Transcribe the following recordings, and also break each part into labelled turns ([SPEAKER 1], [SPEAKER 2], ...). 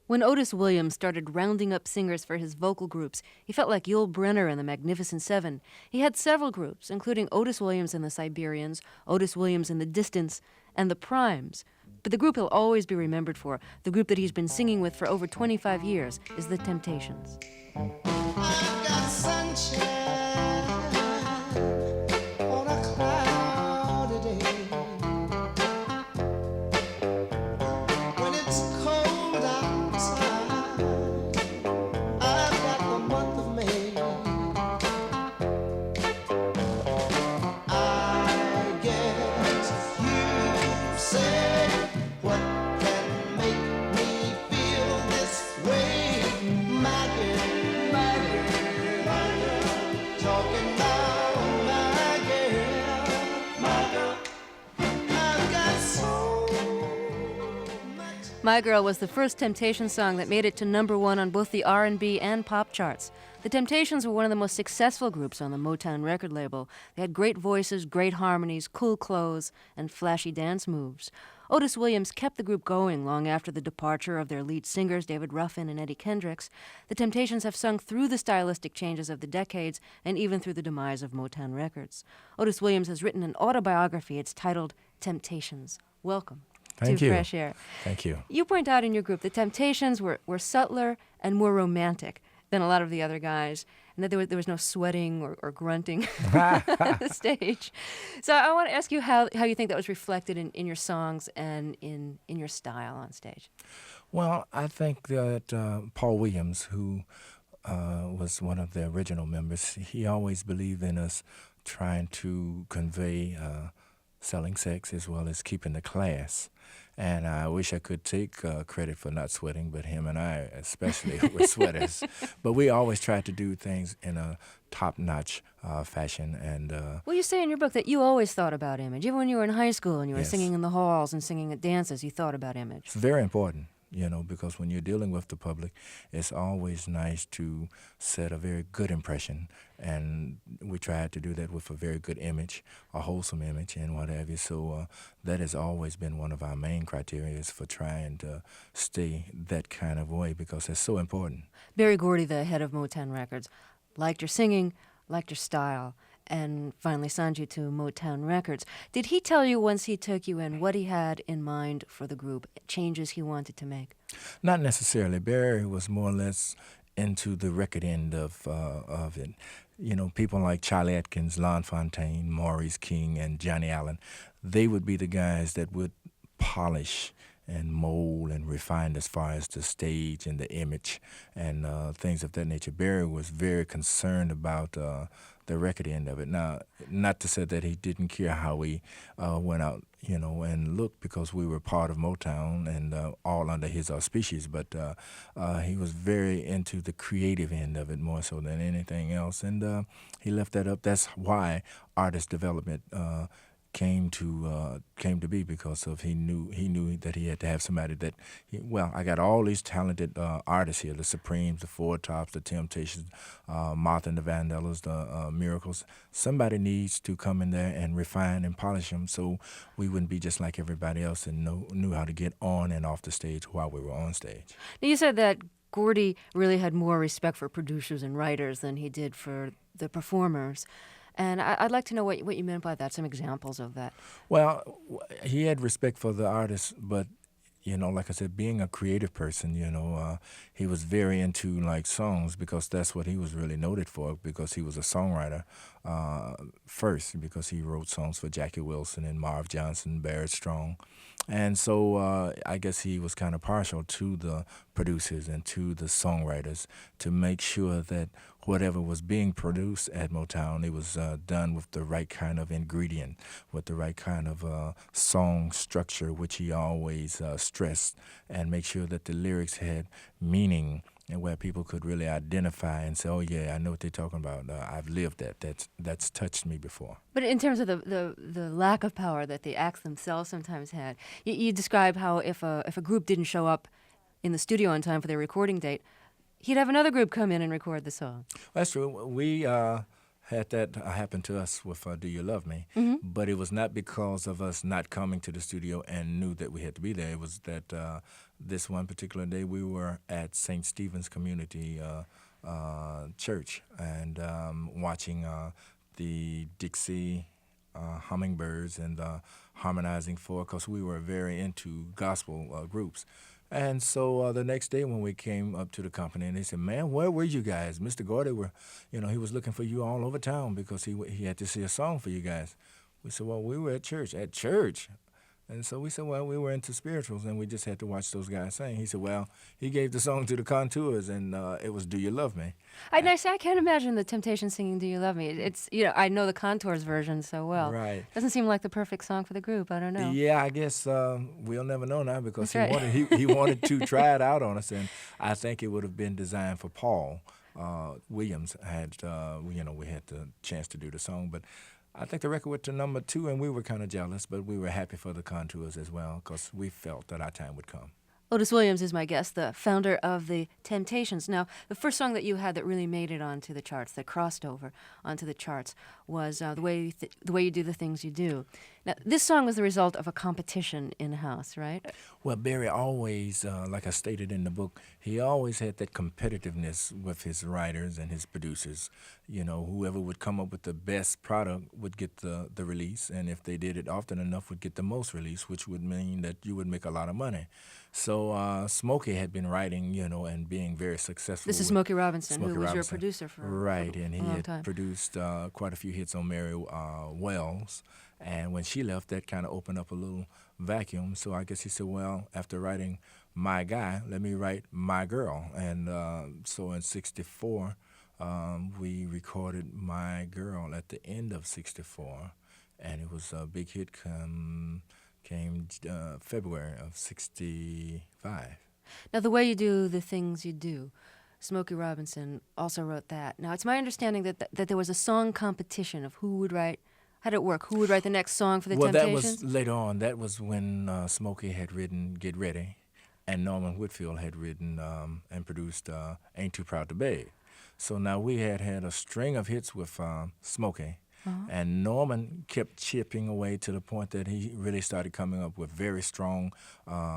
[SPEAKER 1] When Otis Williams started rounding up singers for his vocal groups, he felt like Yul Brynner and the Magnificent Seven. He had several groups, including Otis Williams and the Siberians, Otis Williams and the Distance, and the Primes. But the group he'll always be remembered for, the group that he's been singing with for over 25 years, is the Temptations.
[SPEAKER 2] I've got sunshine on a cloudy day. When it's cold outside, I've got the month of May. I guess you say what can make me feel this way, my girl, my girl, my girl. Talking about my girl, my girl. I've got so much.
[SPEAKER 1] My Girl was the first Temptations song that made it to #1 on both the R&B and pop charts. The Temptations were one of the most successful groups on the Motown record label. They had great voices, great harmonies, cool clothes, and flashy dance moves. Otis Williams kept the group going long after the departure of their lead singers, David Ruffin and Eddie Kendricks. The Temptations have sung through the stylistic changes of the decades and even through the demise of Motown Records. Otis Williams has written an autobiography. It's titled Temptations. Welcome
[SPEAKER 3] Thank
[SPEAKER 1] to
[SPEAKER 3] you.
[SPEAKER 1] Fresh Air.
[SPEAKER 3] Thank you.
[SPEAKER 1] You point out in your group the Temptations were subtler and more romantic than a lot of the other guys, and that there was no sweating or grunting on the stage. So I want to ask you how you think that was reflected in your songs and in your style on stage.
[SPEAKER 3] Well, I think that Paul Williams, who was one of the original members, he always believed in us trying to convey selling sex as well as keeping the class. And I wish I could take credit for not sweating, but him and I especially were sweaters. But we always tried to do things in a top-notch fashion. And
[SPEAKER 1] Well, you say in your book that you always thought about image. Even when you were in high school and you were
[SPEAKER 3] Yes.
[SPEAKER 1] singing in the halls and singing at dances, you thought about image.
[SPEAKER 3] it's very important, because when you're dealing with the public, it's always nice to set a very good impression. And we tried to do that with a very good image, a wholesome image, and what have you. So that has always been one of our main criteria is for trying to stay that kind of way because it's so important.
[SPEAKER 1] Berry Gordy, the head of Motown Records, liked your singing, liked your style, and finally signed you to Motown Records. Did he tell you once he took you in what he had in mind for the group, changes he wanted to make?
[SPEAKER 3] Not necessarily. Barry was more or less into the record end of it. People like Charlie Atkins, Lon Fontaine, Maurice King, and Johnny Allen, they would be the guys that would polish and mold and refine as far as the stage and the image and things of that nature. Barry was very concerned about the record end of it. Now, not to say that he didn't care how we went out, and looked because we were part of Motown and all under his auspices, but he was very into the creative end of it more so than anything else, and he left that up. That's why artist development came to be because of he knew that he had to have somebody that I got all these talented artists here, the Supremes, the Four Tops, the Temptations, Martha and the Vandellas, the Miracles. Somebody needs to come in there and refine and polish them so we wouldn't be just like everybody else and knew how to get on and off the stage while we were on stage.
[SPEAKER 1] Now, you said that Gordy really had more respect for producers and writers than he did for the performers. And I'd like to know what you meant by that, some examples of that.
[SPEAKER 3] Well, he had respect for the artists, but like I said, being a creative person, he was very into like songs because that's what he was really noted for. Because he was a songwriter first, because he wrote songs for Jackie Wilson and Marv Johnson, Barrett Strong, and so I guess he was kind of partial to the producers and to the songwriters to make sure that whatever was being produced at Motown, it was done with the right kind of ingredient, with the right kind of song structure, which he always stressed, and make sure that the lyrics had meaning and where people could really identify and say, oh, yeah, I know what they're talking about. I've lived that. That's touched me before.
[SPEAKER 1] But in terms of the lack of power that the acts themselves sometimes had, you describe how if a group didn't show up in the studio on time for their recording date, he'd have another group come in and record the song.
[SPEAKER 3] That's true. We had that happen to us with Do You Love Me, but it was not because of us not coming to the studio and knew that we had to be there. It was that this one particular day we were at St. Stephen's Community Church and watching the Dixie Hummingbirds and harmonizing for, because we were very into gospel groups. And so the next day when we came up to the company, and they said, "Man, where were you guys? Mr. Gordy he was looking for you all over town because he had to see a song for you guys." We said, "Well, we were at church." At church? And so we said, "Well, we were into spirituals, and we just had to watch those guys sing." He said, "Well, he gave the song to the Contours, and it was Do You Love Me?"
[SPEAKER 1] I can't imagine the Temptations singing "Do You Love Me." It's I know the Contours version so well.
[SPEAKER 3] Right.
[SPEAKER 1] Doesn't seem like the perfect song for the group. I don't know.
[SPEAKER 3] Yeah, I guess we'll never know now because
[SPEAKER 1] That's right.
[SPEAKER 3] he wanted to try it out on us, and I think it would have been designed for Paul Williams. Had we had the chance to do the song, but I think the record went to number 2, and we were kind of jealous, but we were happy for the Contours as well because we felt that our time would come.
[SPEAKER 1] Otis Williams is my guest, the founder of the Temptations. Now, the first song that you had that really made it onto the charts, that crossed over onto the charts, was the way you do the things you do. Now, this song was the result of a competition in-house, right?
[SPEAKER 3] Well, Barry always, like I stated in the book, he always had that competitiveness with his writers and his producers. Whoever would come up with the best product would get the release, and if they did it often enough, would get the most release, which would mean that you would make a lot of money. So Smokey had been writing, and being very successful.
[SPEAKER 1] This is Smokey Robinson,
[SPEAKER 3] Smokey
[SPEAKER 1] who was your
[SPEAKER 3] Robinson.
[SPEAKER 1] producer for
[SPEAKER 3] Right,
[SPEAKER 1] a
[SPEAKER 3] and he
[SPEAKER 1] long
[SPEAKER 3] had
[SPEAKER 1] time.
[SPEAKER 3] produced quite a few hits on Mary Wells. And when she left, that kind of opened up a little vacuum. So I guess he said, well, after writing My Guy, let me write My Girl. And so in '64, we recorded My Girl at the end of '64. And it was a big hit came February of '65.
[SPEAKER 1] Now, the way you do the things you do, Smokey Robinson also wrote that. Now, it's my understanding that there was a song competition of who would write. How did it work? Who would write the next song for the
[SPEAKER 3] Well, that
[SPEAKER 1] Temptations?
[SPEAKER 3] was later on. That was when Smokey had written Get Ready, and Norman Whitfield had written and produced Ain't Too Proud to Beg. So now we had a string of hits with Smokey, and Norman kept chipping away to the point that he really started coming up with very strong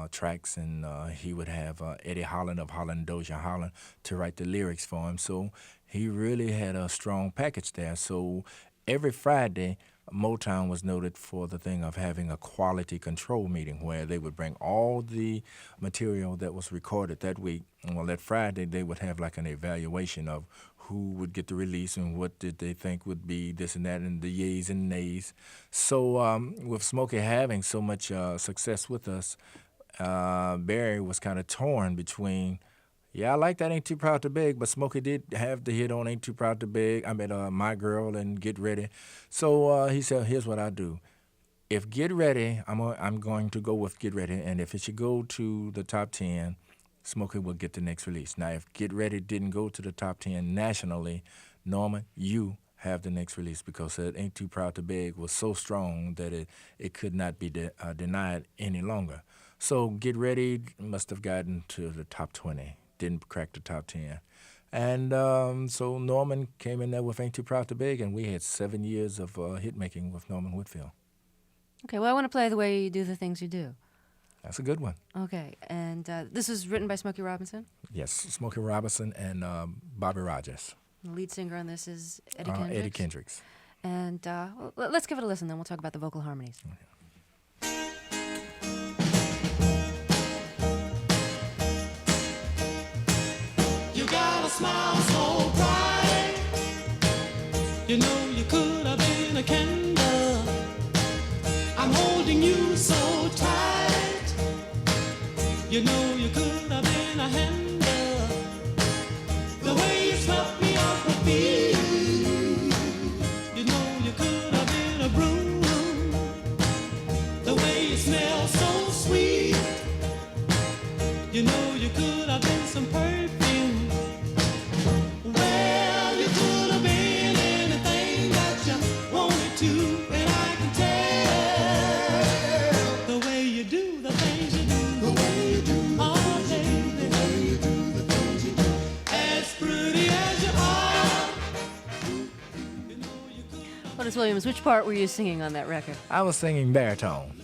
[SPEAKER 3] tracks, and he would have Eddie Holland of Holland Dozier Holland to write the lyrics for him. So he really had a strong package there. So every Friday, Motown was noted for the thing of having a quality control meeting where they would bring all the material that was recorded that week. Well, that Friday, they would have like an evaluation of who would get the release and what did they think would be this and that and the yeas and nays. So with Smokey having so much success with us, Barry was kind of torn between, yeah, I like that Ain't Too Proud to Beg, but Smokey did have the hit on Ain't Too Proud to Beg. I mean, My Girl and Get Ready. So he said, here's what I do. If Get Ready, I'm going to go with Get Ready, and if it should go to the top 10, Smokey will get the next release. Now, if Get Ready didn't go to the top 10 nationally, Norman, you have the next release because that Ain't Too Proud to Beg was so strong that it could not be denied any longer. So Get Ready must have gotten to the top 20. Didn't crack the top 10. And so Norman came in there with Ain't Too Proud to Beg, and we had 7 years of hit-making with Norman Whitfield.
[SPEAKER 1] Okay, well, I want to play The Way You Do the Things You Do.
[SPEAKER 3] That's a good one.
[SPEAKER 1] Okay, and this is written by Smokey Robinson.
[SPEAKER 3] Yes, Smokey Robinson and Bobby Rogers.
[SPEAKER 1] The lead singer on this is Eddie Kendricks.
[SPEAKER 3] Eddie Kendricks.
[SPEAKER 1] And let's give it a listen, then we'll talk about the vocal harmonies.
[SPEAKER 2] You got a smile so bright. You know you could have been a candle. I'm holding you so tight. You know you could have been a handle. The way you swept me off my feet. You know you could have been a broom. The way you smell so sweet. You know you could have been some perfume. Well, you could have been anything that you wanted to, and I can tell the way you do the things you do. The way you do the things you do. The way you do the things you do. As pretty as you are.
[SPEAKER 1] Williams, which part were you singing on that record?
[SPEAKER 3] I was singing baritone.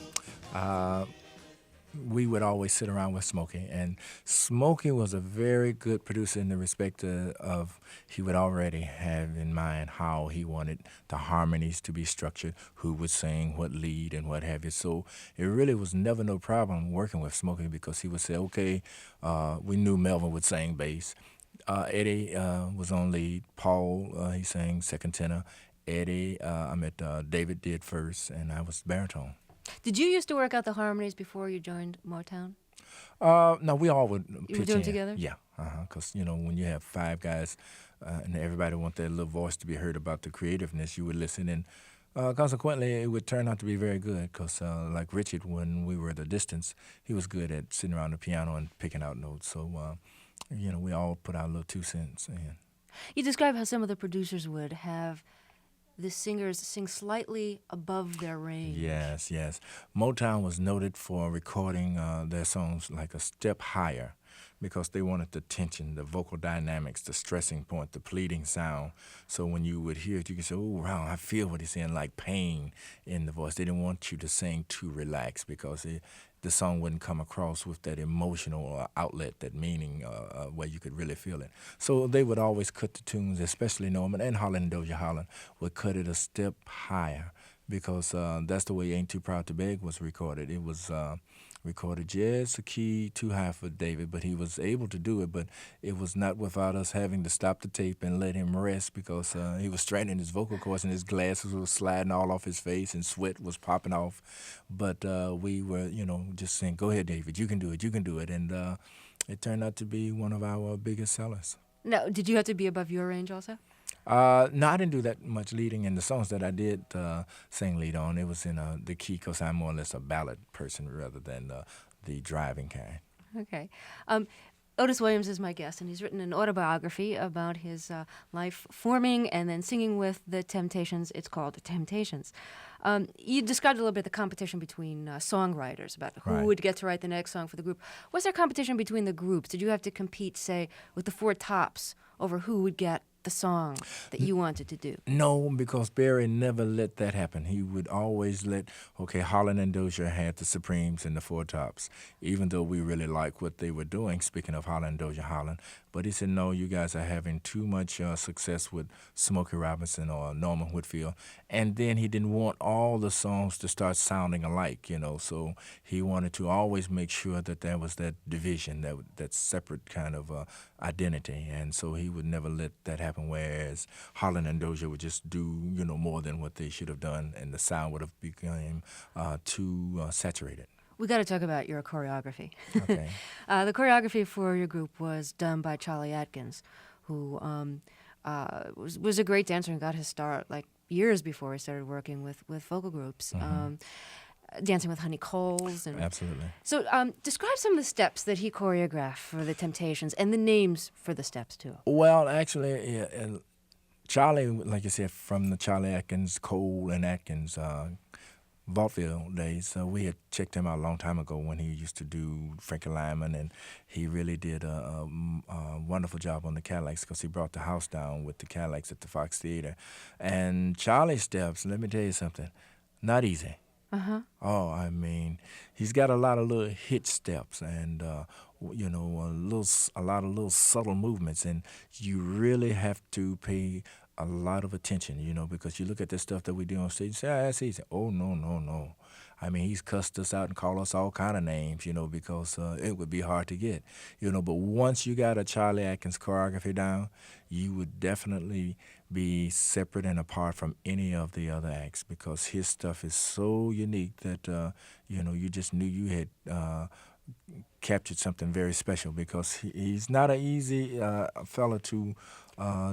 [SPEAKER 3] We would always sit around with Smokey, and Smokey was a very good producer in the respect of he would already have in mind how he wanted the harmonies to be structured, who would sing, what lead, and what have you. So it really was never no problem working with Smokey because he would say, okay, we knew Melvin would sing bass. Eddie was on lead. Paul, he sang second tenor. Eddie, David did first, and I was baritone.
[SPEAKER 1] Did you used to work out the harmonies before you joined Motown?
[SPEAKER 3] No, we all would pitch
[SPEAKER 1] You were doing
[SPEAKER 3] in.
[SPEAKER 1] together?
[SPEAKER 3] Yeah, because, when you have five guys and everybody want their little voice to be heard about the creativeness, you would listen, and consequently, it would turn out to be very good because, like Richard, when we were at a distance, he was good at sitting around the piano and picking out notes. So, we all put our little 2 cents in.
[SPEAKER 1] You describe how some of the producers would have the singers sing slightly above their range.
[SPEAKER 3] Yes, yes. Motown was noted for recording their songs like a step higher because they wanted the tension, the vocal dynamics, the stressing point, the pleading sound. So when you would hear it, you could say, oh, wow, I feel what he's saying, like pain in the voice. They didn't want you to sing too relaxed because the song wouldn't come across with that emotional outlet, that meaning where you could really feel it. So they would always cut the tunes, especially Norman and Holland and Doja Holland, would cut it a step higher because that's the way Ain't Too Proud to Beg was recorded. It was recorded just a key too high for David, but he was able to do it, but it was not without us having to stop the tape and let him rest because he was straining his vocal cords and his glasses were sliding all off his face and sweat was popping off. But we were, just saying, go ahead, David, you can do it. And it turned out to be one of our biggest sellers.
[SPEAKER 1] Now, did you have to be above your range also?
[SPEAKER 3] No, I didn't do that much leading in the songs that I did sing lead on. It was in the key because I'm more or less a ballad person rather than the driving kind.
[SPEAKER 1] Okay. Otis Williams is my guest, and he's written an autobiography about his life forming and then singing with the Temptations. It's called The Temptations. You described a little bit the competition between songwriters about who
[SPEAKER 3] Right.
[SPEAKER 1] would get to write the next song for the group. Was there competition between the groups? Did you have to compete, say, with the Four Tops over who would get the song that you wanted to do?
[SPEAKER 3] No, because Barry never let that happen. He would always let, Holland and Dozier had the Supremes and the Four Tops, even though we really liked what they were doing, speaking of Holland and Dozier Holland. But he said, no, you guys are having too much success with Smokey Robinson or Norman Whitfield. And then he didn't want all the songs to start sounding alike, so he wanted to always make sure that there was that division, that separate kind of identity. And so he would never let that happen, whereas Holland and Dozier would just do, more than what they should have done, and the sound would have become too saturated.
[SPEAKER 1] We got to talk about your choreography.
[SPEAKER 3] Okay.
[SPEAKER 1] The choreography for your group was done by Charlie Atkins, who was a great dancer and got his start like years before he started working with vocal groups, dancing with Honey Coles. And
[SPEAKER 3] Absolutely.
[SPEAKER 1] So describe some of the steps that he choreographed for the Temptations and the names for the steps, too.
[SPEAKER 3] Well, actually, Charlie, like you said, from the Charlie Atkins, Cole and Atkins vaudeville days, we had checked him out a long time ago when he used to do Frankie Lyman, and he really did a wonderful job on the Cadillacs because he brought the house down with the Cadillacs at the Fox Theater. And Charlie's steps, let me tell you something, not easy. Oh, he's got a lot of little hit steps and a lot of little subtle movements, and you really have to pay a lot of attention, because you look at the stuff that we do on stage and say, that's easy. Oh, no. He's cussed us out and called us all kind of names, because it would be hard to get, But once you got a Charlie Atkins choreography down, you would definitely be separate and apart from any of the other acts because his stuff is so unique that, you just knew you had captured something very special because he's not an easy fella to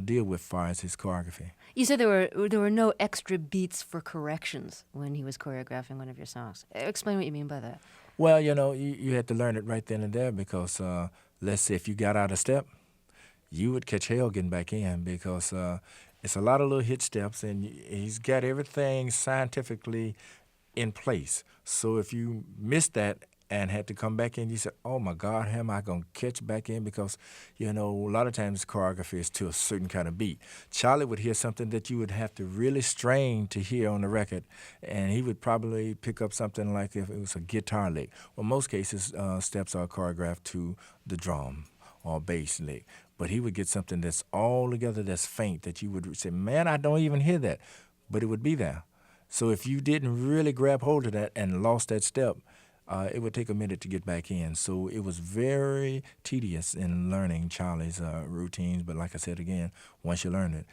[SPEAKER 3] deal with as far as his choreography.
[SPEAKER 1] You said there were no extra beats for corrections when he was choreographing one of your songs. Explain what you mean by that.
[SPEAKER 3] Well, you had to learn it right then and there because, let's say if you got out of step, you would catch hell getting back in because it's a lot of little hit steps and he's got everything scientifically in place. So if you miss that and had to come back in. You said, oh, my God, how am I going to catch back in? Because, a lot of times choreography is to a certain kind of beat. Charlie would hear something that you would have to really strain to hear on the record, and he would probably pick up something like if it was a guitar lick. Well, most cases, steps are choreographed to the drum or bass lick. But he would get something that's all together that's faint that you would say, man, I don't even hear that. But it would be there. So if you didn't really grab hold of that and lost that step, it would take a minute to get back in. So it was very tedious in learning Charlie's routines. But like I said again, once you learn it,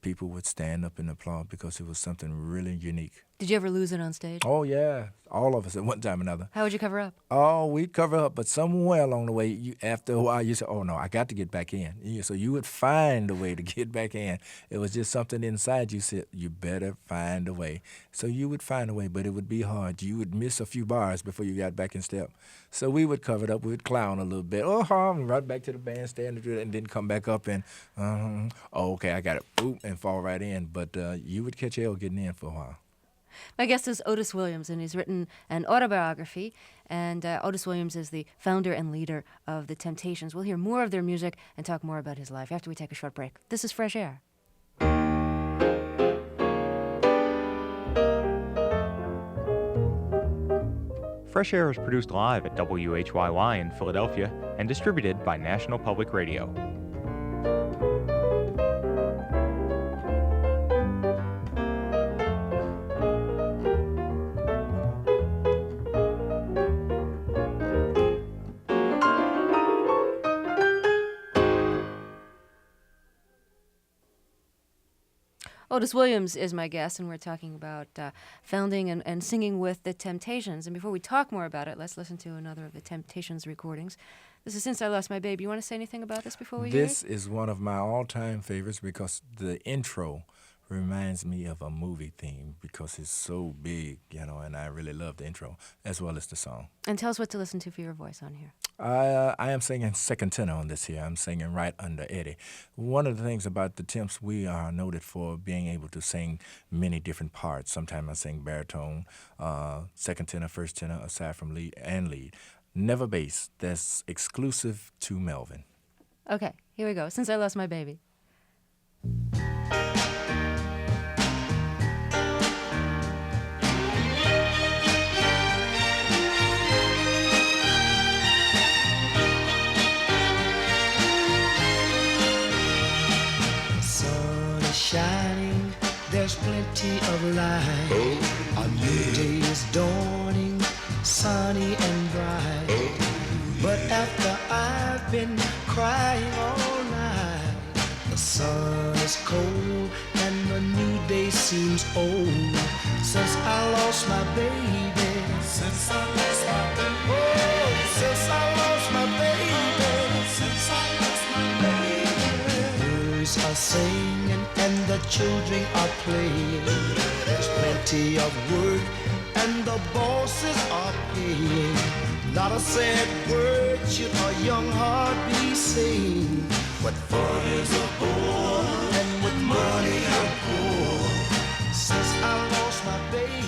[SPEAKER 3] people would stand up and applaud because it was something really unique.
[SPEAKER 1] Did you ever lose it on stage?
[SPEAKER 3] Oh, yeah. All of us at one time or another.
[SPEAKER 1] How would you cover up?
[SPEAKER 3] Oh, we'd cover up, but somewhere along the way, after a while, you say, oh, no, I got to get back in. So you would find a way to get back in. It was just something inside you said, you better find a way. So you would find a way, but it would be hard. You would miss a few bars before you got back in step. So we would cover it up. We would clown a little bit. And right back to the bandstand and then come back up and, oh, okay, I got it. Boop, and fall right in. But you would catch hell getting in for a while.
[SPEAKER 1] My guest is Otis Williams, and he's written an autobiography. And Otis Williams is the founder and leader of the Temptations. We'll hear more of their music and talk more about his life after we take a short break. This is Fresh Air.
[SPEAKER 4] Fresh Air is produced live at WHYY in Philadelphia and distributed by National Public Radio.
[SPEAKER 1] Otis Williams is my guest, and we're talking about founding and singing with the Temptations. And before we talk more about it, let's listen to another of the Temptations recordings. This is Since I Lost My Baby. You want to say anything about this before we hear it?
[SPEAKER 3] This is one of my all-time favorites because the intro reminds me of a movie theme because it's so big, and I really love the intro as well as the song.
[SPEAKER 1] And tell us what to listen to for your voice on here.
[SPEAKER 3] I am singing second tenor on this here. I'm singing right under Eddie. One of the things about the Temps, we are noted for being able to sing many different parts. Sometimes I sing baritone, second tenor, first tenor, aside from lead and lead. Never bass. That's exclusive to Melvin.
[SPEAKER 1] Okay, here we go. Since I Lost My Baby.
[SPEAKER 2] Shining, there's plenty of light. A new day is dawning, sunny and bright. But after I've been crying all night, the sun is cold and the new day seems old. Since I lost my baby, since I lost my baby, oh, since I lost my baby, since I lost my baby. The birds are singing and the children are playing. There's plenty of work and the bosses are paying. Not a sad word should a young heart be saying. What fun is a bore and with money I'm poor. Since I lost my baby,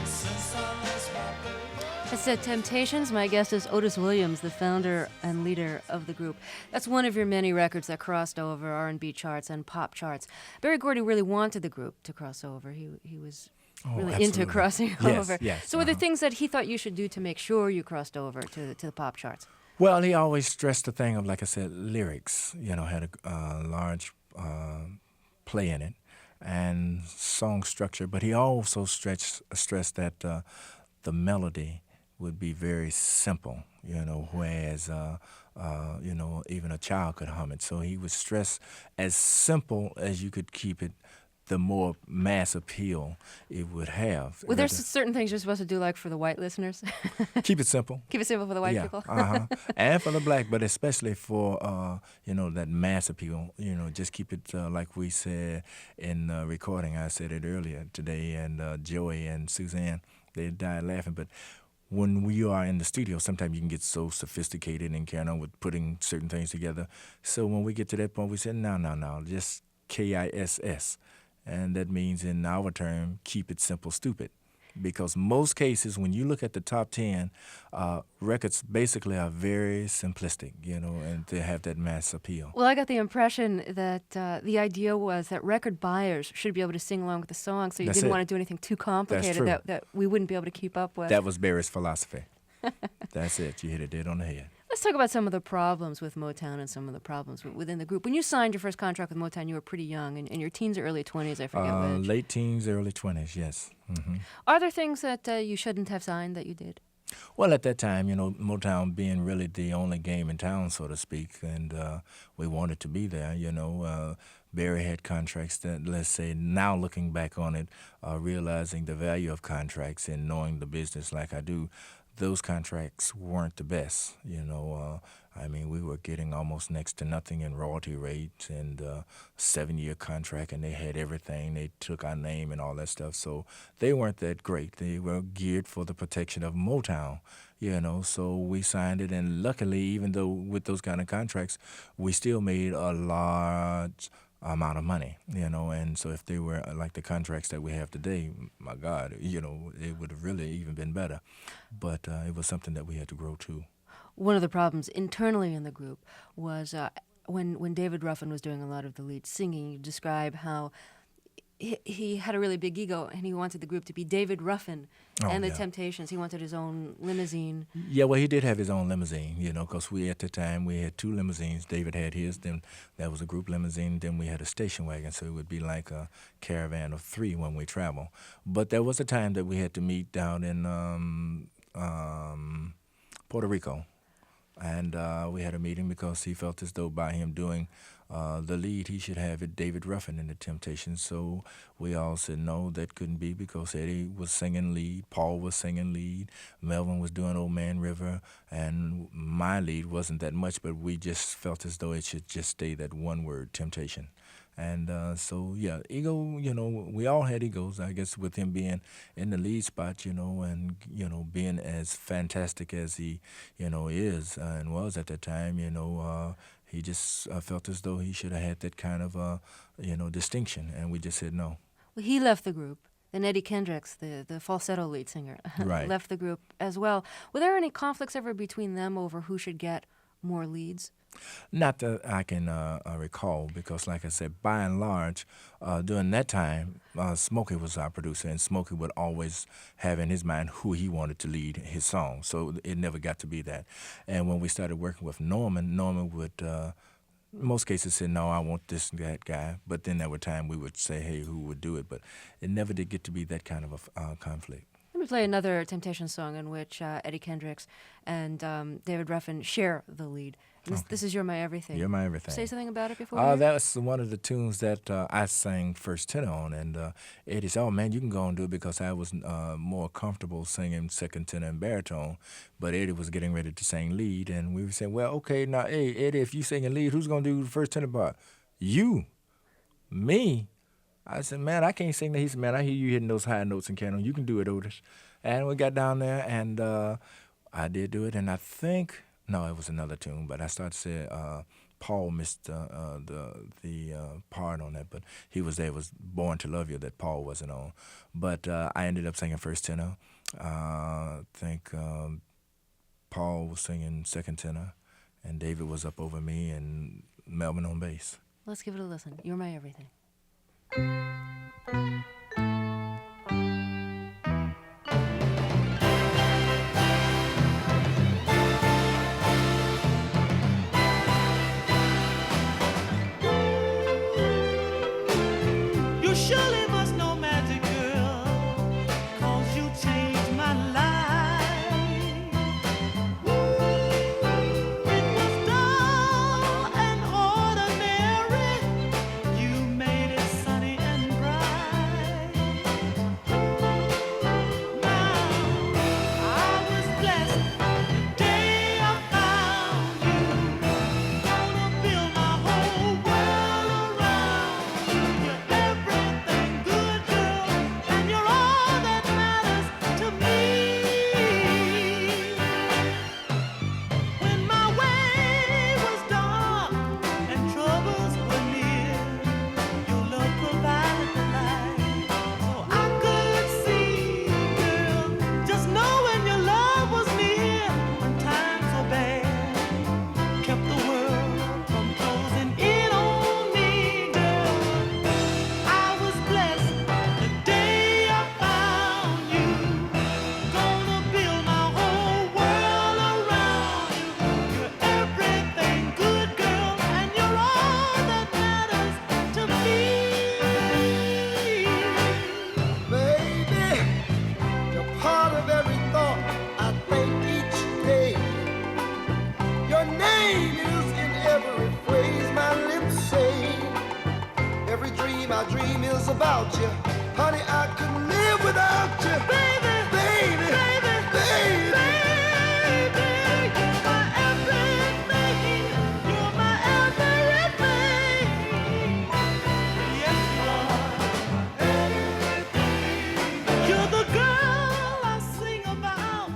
[SPEAKER 2] since I lost my baby.
[SPEAKER 1] It's the Temptations. My guest is Otis Williams, the founder and leader of the group. That's one of your many records that crossed over R&B charts and pop charts. Berry Gordy really wanted the group to cross over. He was really
[SPEAKER 3] absolutely.
[SPEAKER 1] into crossing
[SPEAKER 3] Yes,
[SPEAKER 1] over.
[SPEAKER 3] yes,
[SPEAKER 1] So were there things that he thought you should do to make sure you crossed over to the pop charts?
[SPEAKER 3] Well, he always stressed the thing of, like I said, lyrics, had a large play in it, and song structure. But he also stressed that the melody would be very simple, whereas, even a child could hum it. So he would stress as simple as you could keep it, the more mass appeal it would have.
[SPEAKER 1] Well, there's certain things you're supposed to do, like for the white listeners.
[SPEAKER 3] Keep it simple.
[SPEAKER 1] Keep it simple for the white people.
[SPEAKER 3] And for the black, but especially for, that mass appeal, just keep it like we said in the recording. I said it earlier today, and Joey and Suzanne, they died laughing, but when we are in the studio, sometimes you can get so sophisticated and carry on with putting certain things together. So when we get to that point, we say, no, just KISS. And that means in our term, keep it simple, stupid. because most cases, when you look at the top 10, records basically are very simplistic, and they have that mass appeal.
[SPEAKER 1] Well, I got the impression that the idea was that record buyers should be able to sing along with the song, so you
[SPEAKER 3] That's
[SPEAKER 1] didn't
[SPEAKER 3] it.
[SPEAKER 1] want to do anything too complicated
[SPEAKER 3] true.
[SPEAKER 1] that we wouldn't be able to keep up with.
[SPEAKER 3] That was Barry's philosophy. That's it. You hit it dead on the head.
[SPEAKER 1] Let's talk about some of the problems with Motown and some of the problems within the group. When you signed your first contract with Motown, you were pretty young, in your teens or early 20s, I forget which.
[SPEAKER 3] Late teens, early 20s, yes. Mm-hmm.
[SPEAKER 1] Are there things that you shouldn't have signed that you did?
[SPEAKER 3] Well, at that time, Motown being really the only game in town, so to speak, and we wanted to be there, Barry had contracts that, let's say, now looking back on it, realizing the value of contracts and knowing the business like I do, those contracts weren't the best, we were getting almost next to nothing in royalty rates and 7-year contract, and they had everything. They took our name and all that stuff, so they weren't that great. They were geared for the protection of Motown, so we signed it, and luckily, even though with those kind of contracts, we still made a large amount of money, and so if they were like the contracts that we have today, my God, it would have really even been better. But it was something that we had to grow to.
[SPEAKER 1] One of the problems internally in the group was when David Ruffin was doing a lot of the lead singing, you describe how he had a really big ego, and he wanted the group to be David Ruffin and the Temptations. He wanted his own limousine.
[SPEAKER 3] Yeah, well, he did have his own limousine, because at the time we had 2 limousines. David had his, then that was a group limousine, then we had a station wagon, so it would be like a caravan of 3 when we travel. But there was a time that we had to meet down in Puerto Rico, and we had a meeting because he felt as though by him doing the lead, he should have it David Ruffin in the Temptations. So we all said no, that couldn't be, because Eddie was singing lead, Paul was singing lead, Melvin was doing Old Man River, and my lead wasn't that much, but we just felt as though it should just stay that one word, Temptation. And so, yeah, ego, we all had egos, I guess, with him being in the lead spot, and, being as fantastic as he, is and was at the time, he just felt as though he should have had that kind of, distinction, and we just said no.
[SPEAKER 1] Well, he left the group. Then Eddie Kendricks, the falsetto lead singer,
[SPEAKER 3] Right.
[SPEAKER 1] left the group as well. Were there any conflicts ever between them over who should get more leads?
[SPEAKER 3] Not that I can recall, because, like I said, by and large, during that time, Smokey was our producer, and Smokey would always have in his mind who he wanted to lead his song, so it never got to be that. And when we started working with Norman would, in most cases, say, no, I want this and that guy, but then there were times we would say, hey, who would do it, but it never did get to be that kind of a conflict.
[SPEAKER 1] Let me play another Temptations song in which Eddie Kendricks and David Ruffin share the lead. This is You're My Everything.
[SPEAKER 3] You're My Everything.
[SPEAKER 1] Say something about it before?
[SPEAKER 3] That was one of the tunes that I sang first tenor on, and Eddie said, oh, man, you can go and do it, because I was more comfortable singing second tenor and baritone, but Eddie was getting ready to sing lead, and we were saying, well, okay, now, hey, Eddie, if you singing lead, who's going to do the first tenor part? You. Me. I said, man, I can't sing that. He said, man, I hear you hitting those high notes in canon. You can do it, Otis. And we got down there, and I did do it, and I think, no, it was another tune, but I started to say Paul missed the part on that, but he was there. It was Born to Love You that Paul wasn't on. But I ended up singing first tenor. I think Paul was singing second tenor, and David was up over me, and Melvin on bass.
[SPEAKER 1] Let's give it a listen. You're My Everything.
[SPEAKER 2] You surely must know, magic girl, 'cause you changed my life. It was dull and ordinary. You made it sunny and bright.
[SPEAKER 5] my dream is about you. Honey, I couldn't live without you. Baby, baby, baby, baby, baby, you're my everything. You're my everything. Yes, you are. You're the girl I sing about.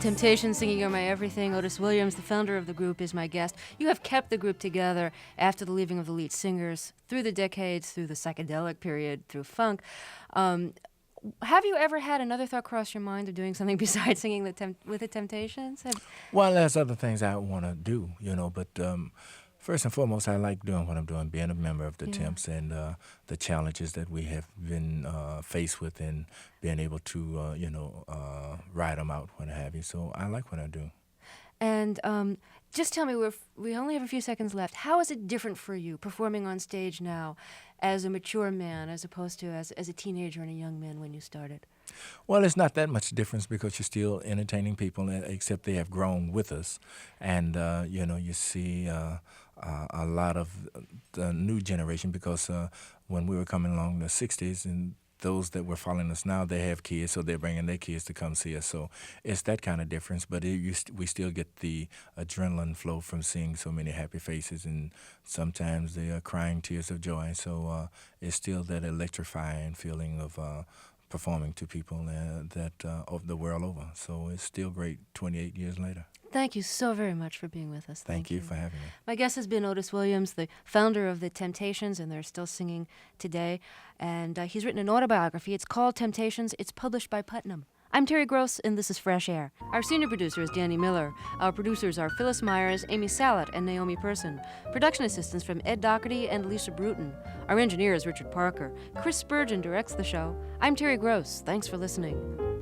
[SPEAKER 1] Temptation singing You're My Everything. Otis Williams, the founder of the group, is my guest. You have kept the group together after the leaving of the lead singers, through the decades, through the psychedelic period, through funk. Have you ever had another thought cross your mind of doing something besides singing with the Temptations?
[SPEAKER 3] Well, there's other things I want to do, but first and foremost, I like doing what I'm doing, being a member of the Temps and the challenges that we have been faced with and being able to, ride them out, what have you. So I like what I do.
[SPEAKER 1] And just tell me, we only have a few seconds left. How is it different for you performing on stage now as a mature man as opposed to as a teenager and a young man when you started?
[SPEAKER 3] Well, it's not that much difference because you're still entertaining people, except they have grown with us. And, you see a lot of the new generation because when we were coming along in the 60s and those that were following us now, they have kids, so they're bringing their kids to come see us. So it's that kind of difference, but we still get the adrenaline flow from seeing so many happy faces, and sometimes they are crying tears of joy. So it's still that electrifying feeling of performing to people of the world over. So it's still great 28 years later.
[SPEAKER 1] Thank you so very much for being with us.
[SPEAKER 3] Thank you for having me.
[SPEAKER 1] My guest has been Otis Williams, the founder of the Temptations, and they're still singing today. And he's written an autobiography. It's called Temptations. It's published by Putnam. I'm Terry Gross, and this is Fresh Air. Our senior producer is Danny Miller. Our producers are Phyllis Myers, Amy Salat, and Naomi Person. Production assistants from Ed Doherty and Lisa Bruton. Our engineer is Richard Parker. Chris Spurgeon directs the show. I'm Terry Gross. Thanks for listening.